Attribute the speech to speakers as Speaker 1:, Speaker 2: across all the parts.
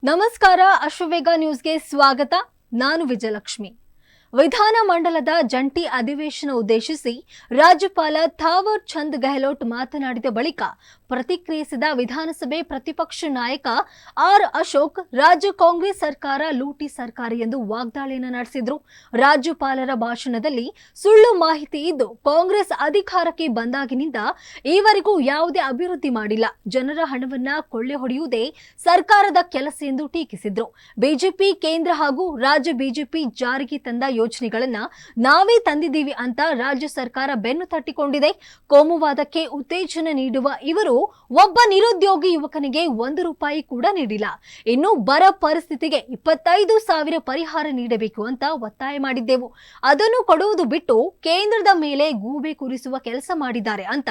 Speaker 1: ನಮಸ್ಕಾರ, ಅಶ್ವವೇಗ ನ್ಯೂಸ್ಗೆ ಸ್ವಾಗತ. ನಾನು ವಿಜಯಲಕ್ಷ್ಮಿ. ವಿಧಾನಮಂಡಲದ ಜಂಟಿ ಅಧಿವೇಶನ ಉದ್ದೇಶಿಸಿ ರಾಜ್ಯಪಾಲ ಥಾವರ್ ಚಂದ್ ಗೆಹ್ಲೋಟ್ ಮಾತನಾಡಿದ ಬಳಿಕ ಪ್ರತಿಕ್ರಿಯಿಸಿದ ವಿಧಾನಸಭೆ ಪ್ರತಿಪಕ್ಷ ನಾಯಕ ಆರ್ ಅಶೋಕ್, ರಾಜ್ಯ ಕಾಂಗ್ರೆಸ್ ಸರ್ಕಾರ ಲೂಟಿ ಸರ್ಕಾರ ಎಂದು ವಾಗ್ದಾಳಿಯನ್ನು ನಡೆಸಿದರು. ರಾಜ್ಯಪಾಲರ ಭಾಷಣದಲ್ಲಿ ಸುಳ್ಳು ಮಾಹಿತಿ ಇದ್ದು, ಕಾಂಗ್ರೆಸ್ ಅಧಿಕಾರಕ್ಕೆ ಬಂದಾಗಿನಿಂದ ಈವರೆಗೂ ಯಾವುದೇ ಅಭಿವೃದ್ಧಿ ಮಾಡಿಲ್ಲ, ಜನರ ಹಣವನ್ನ ಕೊಳ್ಳೆ ಹೊಡೆಯುವುದೇ ಸರ್ಕಾರದ ಕೆಲಸ ಎಂದು ಟೀಕಿಸಿದ್ರು. ಬಿಜೆಪಿ ಕೇಂದ್ರ ಹಾಗೂ ರಾಜ್ಯ ಬಿಜೆಪಿ ಜಾರಿಗೆ ತಂದ ಯೋಜನೆಗಳನ್ನ ನಾವೇ ತಂದಿದ್ದೀವಿ ಅಂತ ರಾಜ್ಯ ಸರ್ಕಾರ ಬೆನ್ನು ತಟ್ಟಿಕೊಂಡಿದೆ. ಕೋಮುವಾದಕ್ಕೆ ಉತ್ತೇಜನ ನೀಡುವ ಇವರು ಒಬ್ಬ ನಿರುದ್ಯೋಗಿ ಯುವಕನಿಗೆ ₹1 ಕೂಡ ನೀಡಿಲ್ಲ. ಇನ್ನು ಬರ ಪರಿಸ್ಥಿತಿಗೆ 25,000 ಪರಿಹಾರ ನೀಡಬೇಕು ಅಂತ ಒತ್ತಾಯ ಮಾಡಿದ್ದೆವು. ಅದನ್ನು ಕೊಡುವುದು ಬಿಟ್ಟು ಕೇಂದ್ರದ ಮೇಲೆ ಗೂಬೆ ಕೂರಿಸುವ ಕೆಲಸ ಮಾಡಿದ್ದಾರೆ ಅಂತ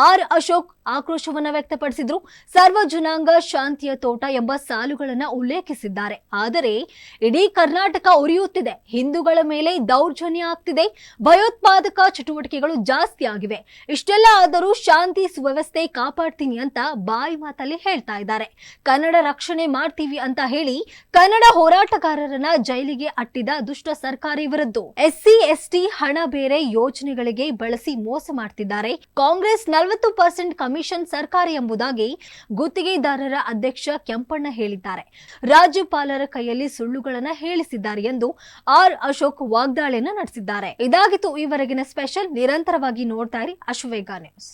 Speaker 1: ಆರ್ ಅಶೋಕ್ ಆಕ್ರೋಶವನ್ನ ವ್ಯಕ್ತಪಡಿಸಿದ್ರು. ಸರ್ವ ಜನಾಂಗ ಶಾಂತಿಯ ತೋಟ ಎಂಬ ಸಾಲುಗಳನ್ನ ಉಲ್ಲೇಖಿಸಿದ್ದಾರೆ. ಆದರೆ ಇಡೀ ಕರ್ನಾಟಕ ಉರಿಯುತ್ತಿದೆ, ಹಿಂದೂಗಳ ಮೇಲೆ ದೌರ್ಜನ್ಯ ಆಗ್ತಿದೆ, ಭಯೋತ್ಪಾದಕ ಚಟುವಟಿಕೆಗಳು ಜಾಸ್ತಿ ಆಗಿವೆ. ಇಷ್ಟೆಲ್ಲ ಆದರೂ ಶಾಂತಿ ಸುವ್ಯವಸ್ಥೆ ಕಾಪಾಡ್ತೀನಿ ಅಂತ ಬಾಯಿ ಮಾತಲ್ಲಿ ಹೇಳ್ತಾ ಇದ್ದಾರೆ. ಕನ್ನಡ ರಕ್ಷಣೆ ಮಾಡ್ತೀವಿ ಅಂತ ಹೇಳಿ ಕನ್ನಡ ಹೋರಾಟಗಾರರನ್ನ ಜೈಲಿಗೆ ಅಟ್ಟಿದ ದುಷ್ಟ ಸರ್ಕಾರ ಇವರದ್ದು. SC ST ಹಣ ಬೇರೆ ಯೋಜನೆಗಳಿಗೆ ಬಳಸಿ ಮೋಸ ಮಾಡ್ತಿದ್ದಾರೆ. ಕಾಂಗ್ರೆಸ್ 40% ಕಮಿಷನ್ ಸರ್ಕಾರ ಎಂಬುದಾಗಿ ಗುತ್ತಿಗೆದಾರರ ಅಧ್ಯಕ್ಷ ಕೆಂಪಣ್ಣ ಹೇಳಿದ್ದಾರೆ. ರಾಜ್ಯಪಾಲರ ಕೈಯಲ್ಲಿ ಸುಳ್ಳುಗಳನ್ನ ಹೇಳಿಸಿದ್ದಾರೆ ಎಂದು ಆರ್ ಅಶೋಕ್ ವಾಗ್ದಾಳಿಯನ್ನು ನಡೆಸಿದ್ದಾರೆ. ಇದಾಗಿತ್ತು ಈವರೆಗಿನ ಸ್ಪೆಷಲ್. ನಿರಂತರವಾಗಿ ನೋಡ್ತಾ ಇರಿ ಅಶ್ವವೇಗ ನ್ಯೂಸ್.